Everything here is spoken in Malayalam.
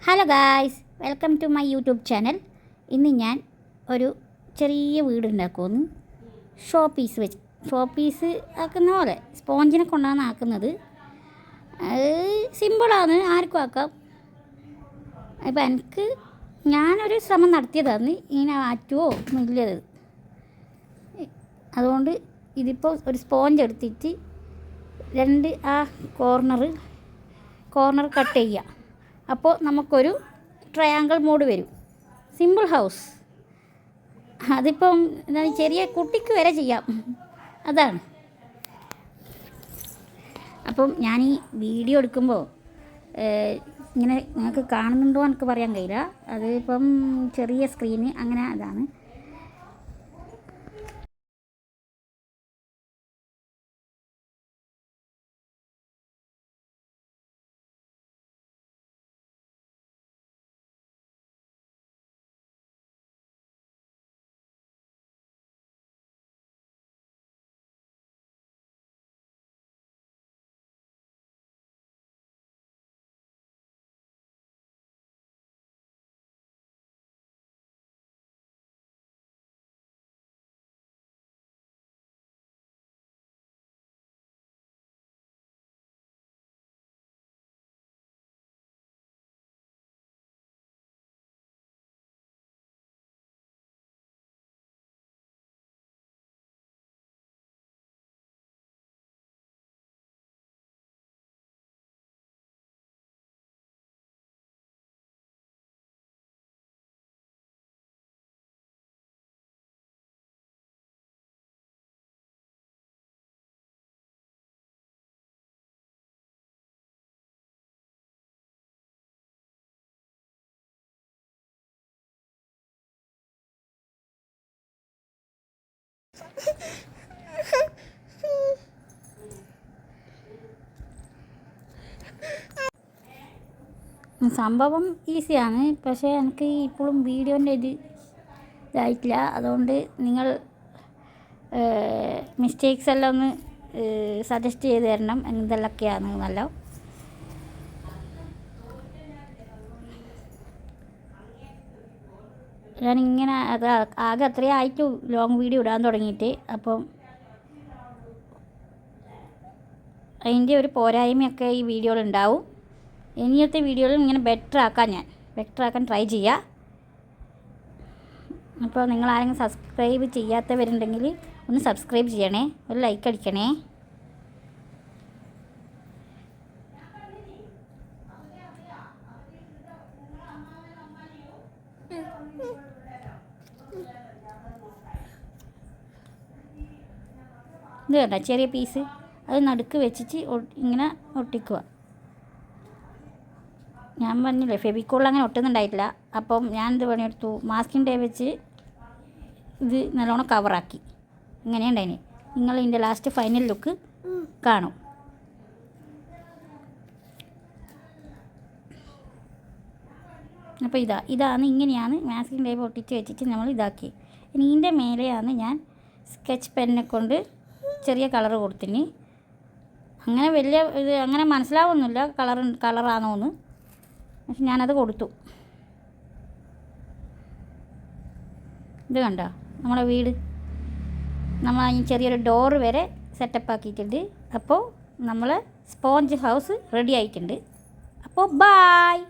Hello guys, welcome to my YouTube channel. ഇന്ന് ഞാൻ ഒരു ചെറിയ വീടുണ്ടാക്കുമെന്ന് ഷോ പീസ് ആക്കുന്ന പോലെ സ്പോഞ്ചിനെ കൊണ്ടാണ് ആക്കുന്നത്. അത് സിമ്പിളാണ്, ആർക്കും ആക്കാം. ഇപ്പം ഞാനൊരു ശ്രമം നടത്തിയതാണ്, ഇങ്ങനെ ആറ്റുമോ എന്നുള്ളത്. അതുകൊണ്ട് ഇതിപ്പോൾ ഒരു സ്പോഞ്ച് എടുത്തിട്ട് രണ്ട് കോർണർ കട്ട് ചെയ്യുക. അപ്പോൾ നമുക്കൊരു ട്രയാങ്കിൾ മോഡ് വരും. Simple house. അതിപ്പം ചെറിയ കുട്ടിക്ക് വരെ ചെയ്യാം, അതാണ്. അപ്പം ഞാൻ ഈ വീഡിയോ എടുക്കുമ്പോൾ ഇങ്ങനെ നിങ്ങൾക്ക് കാണുന്നുണ്ടോ എനിക്ക് പറയാൻ കഴിയില്ല. അത് ഇപ്പം ചെറിയ സ്ക്രീന് അങ്ങനെ അതാണ്. സംഭവം ഈസിയാണ്, പക്ഷേ എനിക്ക് ഇപ്പോഴും വീഡിയോൻ്റെ ഇതായിട്ടില്ല. അതുകൊണ്ട് നിങ്ങൾ മിസ്റ്റേക്സ് എല്ലാം ഒന്ന് സജസ്റ്റ് ചെയ്ത് തരണം, എന്തെല്ലാമൊക്കെയാണ് നല്ല. ഞാനിങ്ങനെ ആകെ അത്രയും ആയിട്ട് ലോങ് വീഡിയോ ഇടാൻ തുടങ്ങിയിട്ട്. അപ്പം അതിൻ്റെ ഒരു പോരായ്മയൊക്കെ ഈ വീഡിയോയിലുണ്ടാവും. ഇനിയത്തെ വീഡിയോയിലും ഇങ്ങനെ ബെറ്റർ ആക്കാൻ ട്രൈ ചെയ്യാം. അപ്പോൾ നിങ്ങൾ ആരെങ്കിലും സബ്സ്ക്രൈബ് ചെയ്യാത്തവരുണ്ടെങ്കിൽ ഒന്ന് സബ്സ്ക്രൈബ് ചെയ്യണേ, ഒരു ലൈക്ക് അടിക്കണേ. ഇത് കണ്ട ചെറിയ പീസ്, അത് നടുക്ക് വെച്ചിട്ട് ഇങ്ങനെ ഒട്ടിക്കുക. ഞാൻ പറഞ്ഞില്ലേ, ഫെവിക്കോൾ അങ്ങനെ ഒട്ടുന്നുണ്ടായിട്ടില്ല. അപ്പം ഞാനിത് പണിയെടുത്തു, മാസ്കിംഗ് ടേപ്പ് വെച്ച് ഇത് നല്ലോണം കവറാക്കി. ഇങ്ങനെയുണ്ടായിന്. നിങ്ങൾ ഇതിൻ്റെ ലാസ്റ്റ് ഫൈനൽ ലുക്ക് കാണും. അപ്പോൾ ഇതാണ് ഇങ്ങനെയാണ് മാസ്കിംഗ് ടേപ്പ് ഒട്ടിച്ച് വെച്ചിട്ട് നമ്മൾ ഇതാക്കി. ഇനി ഇതിൻ്റെ മേലെയാണ് ഞാൻ സ്കെച്ച് പെന്നെ കൊണ്ട് ചെറിയ കളർ കൊടുത്തിന്. അങ്ങനെ വലിയ ഇത് അങ്ങനെ മനസ്സിലാവുന്നില്ല കളറാണോ എന്ന്, പക്ഷെ ഞാനത് കൊടുത്തു. ഇത് കണ്ടോ, നമ്മളെ വീട് നമ്മൾ ചെറിയൊരു ഡോറ് വരെ സെറ്റപ്പ് ആക്കിയിട്ടുണ്ട്. അപ്പോൾ നമ്മൾ സ്പോഞ്ച് ഹൗസ് റെഡി ആയിട്ടുണ്ട്. അപ്പോൾ ബായ്.